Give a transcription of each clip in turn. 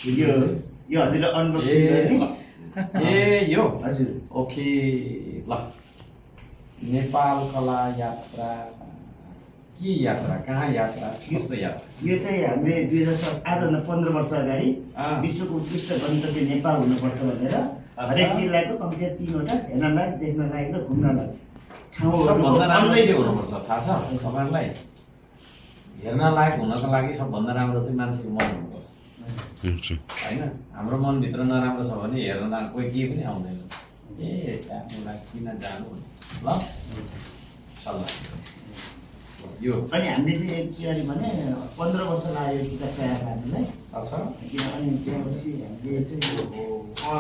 यो हजुरले अनबक्सिङ गर्ने यो हजुर ओके ल नेपाल कला यात्रा के यात्रा कहाँ यात्रा कस्तो यात्रा यो चाहिँ हामीले 2007 आजभन्दा 15 वर्ष अगाडि अँ। विश्वको उत्कृष्ट गन्तव्य नेपाल हुनुपर्छ भनेर हरेक जिल्लाको कम्तीमा 3वटा हेर्न लायक देख्न लायक र घुम्न लायक सबभन्दा राम्रो के 1500 हुनुपर्छ थाहा छ तपाईँहरूलाई हेर्न लायक हुनको लागि सबभन्दा राम्रो चाहिँ मान्छेको मन हुनुपर्छ होइन हाम्रो मनभित्र नराम्रो छ भने हेर्न कोही केही पनि आउँदैन ए आफ्नोलाई किन जानु हुन्छ ल सल्लाह यो अनि हामीले चाहिँ के गरे भने 15 वर्ष लाग्यो यो किताब तयार पार्नलाई अच्छा किनभने त्यसपछि हामीले चाहिँ अँ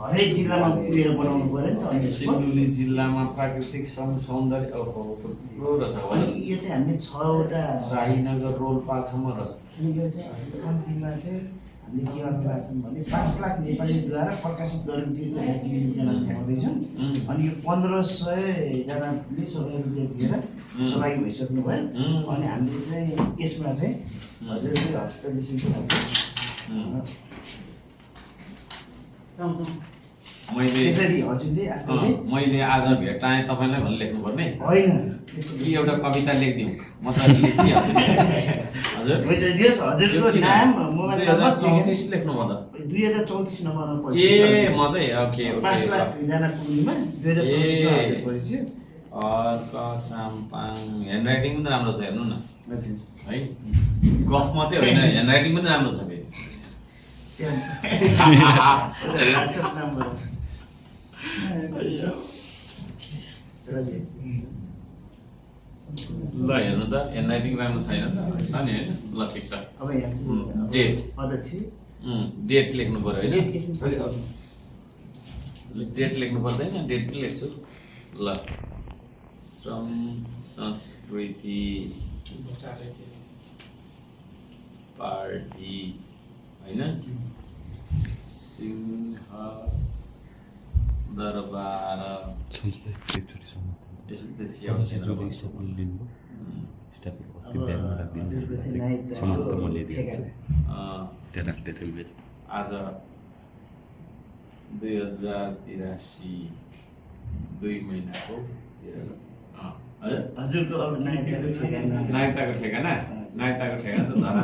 हरेक जिल्लामा पुगेर बनाउनु पर्यो नि त अनि सिन्धुली जिल्लामा प्राकृतिक सौन्दर्य ओहो थुप्रो रहेछ अनि यो चाहिँ हामीले 6वटा शाहीनगर रोल्पाखम्म रहेछ अनि यो चाहिँ कम्तीमा चाहिँ हामीले के गर्न लाग्छौँ भने 5 लाख नेपालीद्वारा प्रकाशित गरिएको किताब देखाउँदैछौँ अनि यो 1500 जनाले ₹100 दिएर सहभागी भइसक्नु भयो अनि हामीले चाहिँ यसमा चाहिँ हजुरले हस्तलिखित मैले त्यसरी हजुरले आफूले मैले आज भेटाएँ तपाईँलाई भने लेख्नुपर्ने होइन कि एउटा कविता लेखिदिउँ म त लेखिदिइहाल्छु नि हजुर हजुरको नाम मोबाइल नम्बर 2034 लेख्नु म त 2034 नम्बरमा पर्छ ए म चाहिँ ओके 5 लाख जना पुग्नुमा 2034 मा हजुर परिचय अर्क साम्पाङ ह्यान्डराइटिङ पनि राम्रो छ हेर्नु न हजुर है गफ मात्रै होइन ह्यान्डराइटिङ पनि राम्रो छ फेरि WhatsApp नम्बर ल हेर्नु त ह्यान्डराइटिङ राम्रो छैन त छ नि होइन ल ठिक छ अब यहाँ चाहिँ डेट अध्यक्ष डेट लेख्नु पर्यो होइन डेट लेख्नु पर्यो डेट लेख्नु पर्दैन डेट पनि लेख्छु ल श्रम संस्कृति पार्टी होइन सिंह दरबार आज 2083 2 महिनाको हजुरको अब नायकको ठेगाना नायकताको ठेगाना त धरा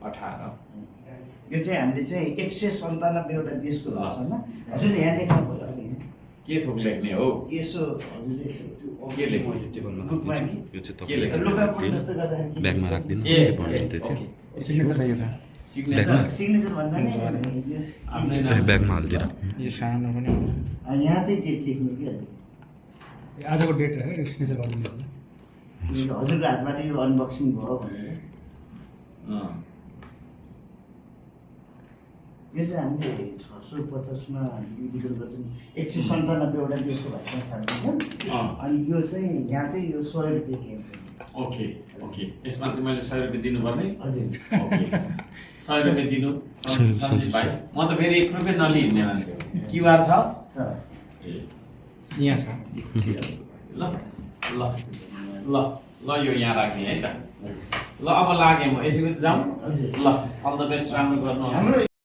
18 यो चाहिँ हामीले चाहिँ 197 वटा देशको भाषामा हजुरले यहाँ देख्नु पर्यो अनि के थोक लेख्ने हो यसो हजुरले के लेख्ने ब्यागमा राखिदिनु ए सिग्नेचर भन्दा नि आफ्नै ब्यागमा हालिदिएर यो सानो पनि हुन्छ यहाँ चाहिँ डेट लेख्नु कि हजुर आजको डेट सिग्नेचर गरिदिनु हजुरको हातबाट यो अनबक्सिङ भयो भनेर यो चाहिँ हामीले 650 मा डिभिजन गर्छौँ 197 वटा देशको भाषामा छाड्दैछौँ अनि यो चाहिँ यहाँ चाहिँ यो 100 रुपियाँ किन्छ ओके ओके यसमा चाहिँ मैले 100 रुपियाँ दिनुपर्ने हजुर ओके 100 रुपियाँ दिनु सञ्जीव भाइ म त फेरि 1 रुपियाँ नलिहिने मान्छे हो क्युआर छ ए यहाँ छ ल ल ल ल यो यहाँ राख्ने है त ल अब लागेँ म यति जाउँ हजुर ल अल द बेस्ट राम्रो गर्नु हाम्रो